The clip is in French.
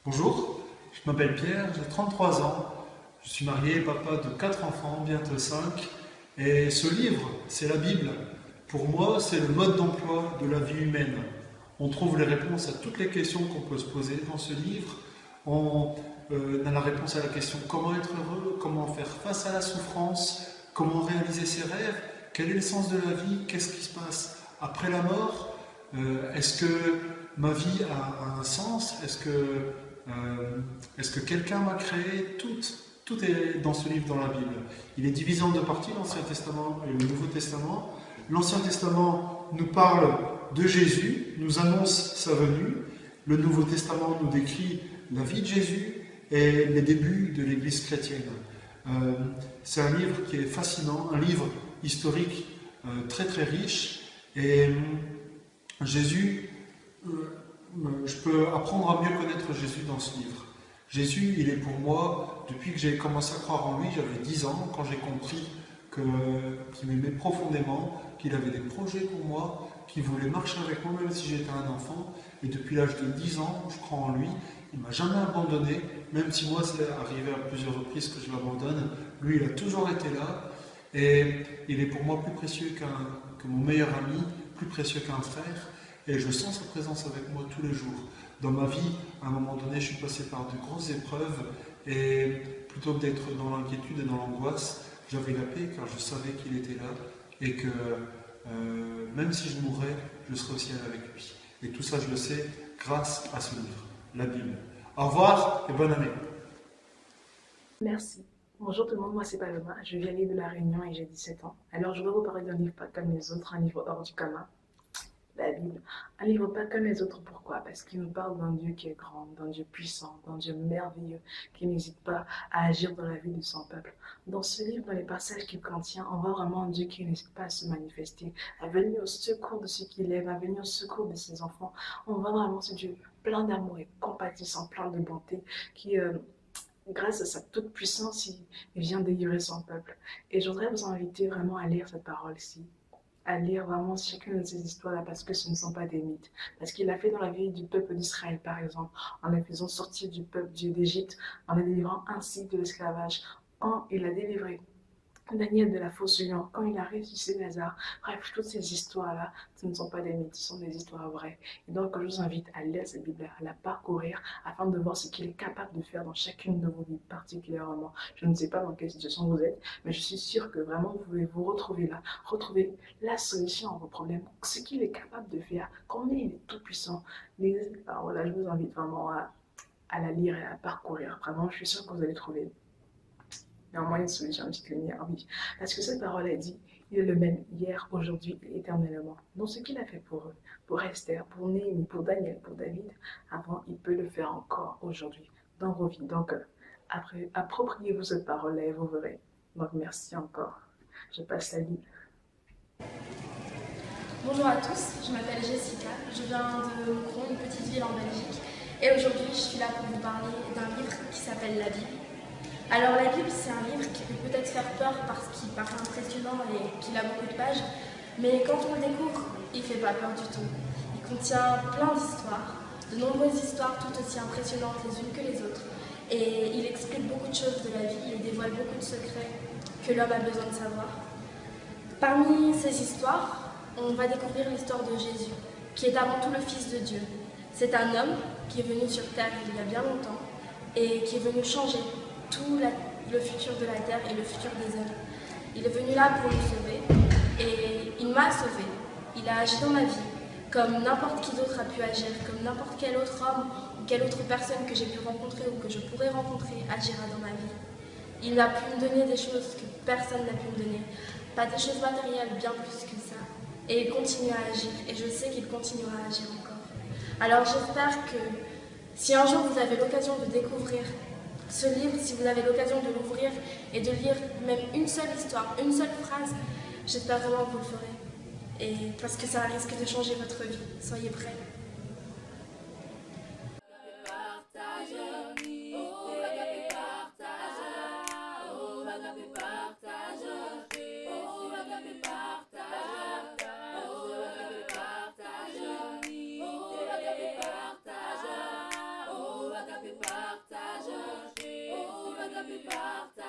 Bonjour, je m'appelle Pierre, j'ai 33 ans, je suis marié, papa de 4 enfants, bientôt 5. Et ce livre, c'est la Bible. Pour moi, c'est le mode d'emploi de la vie humaine. On trouve les réponses à toutes les questions qu'on peut se poser dans ce livre. On a la réponse à la question comment être heureux, comment faire face à la souffrance, comment réaliser ses rêves, quel est le sens de la vie, qu'est-ce qui se passe après la mort, est-ce que ma vie a un sens, est-ce que quelqu'un m'a créé, tout est dans ce livre, dans la Bible. Il est divisé en deux parties, l'Ancien Testament et le Nouveau Testament. L'Ancien Testament nous parle de Jésus, nous annonce sa venue. Le Nouveau Testament nous décrit la vie de Jésus et les débuts de l'Église chrétienne. C'est un livre qui est fascinant, un livre historique très très riche. Et Jésus, je peux apprendre à mieux connaître Jésus dans ce livre. Jésus, il est pour moi, depuis que j'ai commencé à croire en lui, j'avais 10 ans, quand j'ai compris qu'il m'aimait profondément, qu'il avait des projets pour moi, qu'il voulait marcher avec moi même si j'étais un enfant. Et depuis l'âge de 10 ans, je crois en lui. Il ne m'a jamais abandonné, même si moi, c'est arrivé à plusieurs reprises que je l'abandonne. Lui, il a toujours été là. Et il est pour moi plus précieux que mon meilleur ami, plus précieux qu'un frère. Et je sens sa présence avec moi tous les jours. Dans ma vie, à un moment donné, je suis passé par de grosses épreuves et plutôt que d'être dans l'inquiétude et dans l'angoisse, j'avais la paix car je savais qu'il était là et que même si je mourrais, je serais au ciel avec lui. Et tout ça, je le sais grâce à ce livre, la Bible. Au revoir et bonne année. Merci. Bonjour tout le monde, moi c'est Paloma, je viens de La Réunion et j'ai 17 ans. Alors je vais vous parler d'un livre pas comme les autres, un livre hors du commun, la Bible. Un livre pas comme les autres, pourquoi? Parce qu'il nous parle d'un Dieu qui est grand, d'un Dieu puissant, d'un Dieu merveilleux, qui n'hésite pas à agir dans la vie de son peuple. Dans ce livre, dans les passages qu'il contient, on voit vraiment un Dieu qui n'hésite pas à se manifester, à venir au secours de ceux qu'il aime, à venir au secours de ses enfants. On voit vraiment ce Dieu plein d'amour et compatissant, plein de bonté, qui grâce à sa toute puissance, il vient délivrer son peuple. Et je voudrais vous inviter vraiment à lire cette parole-ci, à lire vraiment chacune de ces histoires-là, parce que ce ne sont pas des mythes. Parce qu'il a fait dans la vie du peuple d'Israël, par exemple, en les faisant sortir du peuple d'Égypte, en les délivrant ainsi de l'esclavage. Quand il a délivré Daniel de la fosse lion, quand il a ressuscité Lazare, bref, toutes ces histoires-là, ce ne sont pas des mythes, ce sont des histoires vraies. Et donc, je vous invite à lire cette Bible, à la parcourir, afin de voir ce qu'il est capable de faire dans chacune de vos vies particulièrement. Je ne sais pas dans quelle situation vous êtes, mais je suis sûre que vraiment vous pouvez vous retrouver là, retrouver la solution à vos problèmes, ce qu'il est capable de faire, combien il est tout puissant. Alors voilà, je vous invite vraiment à la lire et à la parcourir. Vraiment, je suis sûre que vous allez trouver néanmoins une solution, une petite lumière, oui. Parce que cette parole a dit, il est le même hier, aujourd'hui et éternellement. Donc ce qu'il a fait pour eux, pour Esther, pour Néhémie, pour Daniel, pour David, avant, il peut le faire encore aujourd'hui, dans vos vies. Donc, après, appropriez-vous cette parole-là et vous verrez. Donc merci encore. Je passe la ligne. Bonjour à tous, je m'appelle Jessica, je viens de Moucron, une petite ville en Belgique, et aujourd'hui je suis là pour vous parler d'un livre qui s'appelle La Bible. Alors la Bible, c'est un livre qui peut peut-être faire peur parce qu'il paraît impressionnant et qu'il a beaucoup de pages, mais quand on le découvre, il ne fait pas peur du tout. Il contient plein d'histoires, de nombreuses histoires tout aussi impressionnantes les unes que les autres, et il explique beaucoup de choses de la vie et dévoile beaucoup de secrets que l'homme a besoin de savoir. Parmi ces histoires, on va découvrir l'histoire de Jésus, qui est avant tout le Fils de Dieu. C'est un homme qui est venu sur terre il y a bien longtemps et qui est venu changer le futur de la terre et le futur des hommes. Il est venu là pour nous sauver et il m'a sauvé. Il a agi dans ma vie comme n'importe qui d'autre a pu agir, comme n'importe quel autre homme ou quelle autre personne que j'ai pu rencontrer ou que je pourrais rencontrer agira dans ma vie. Il a pu me donner des choses que personne n'a pu me donner, pas des choses matérielles, bien plus que ça. Et il continue à agir, et je sais qu'il continuera à agir encore. Alors j'espère que si un jour vous avez l'occasion de découvrir ce livre, si vous avez l'occasion de l'ouvrir et de lire même une seule histoire, une seule phrase, j'espère vraiment que vous le ferez. Et parce que ça risque de changer votre vie. Soyez prêts. pu partager.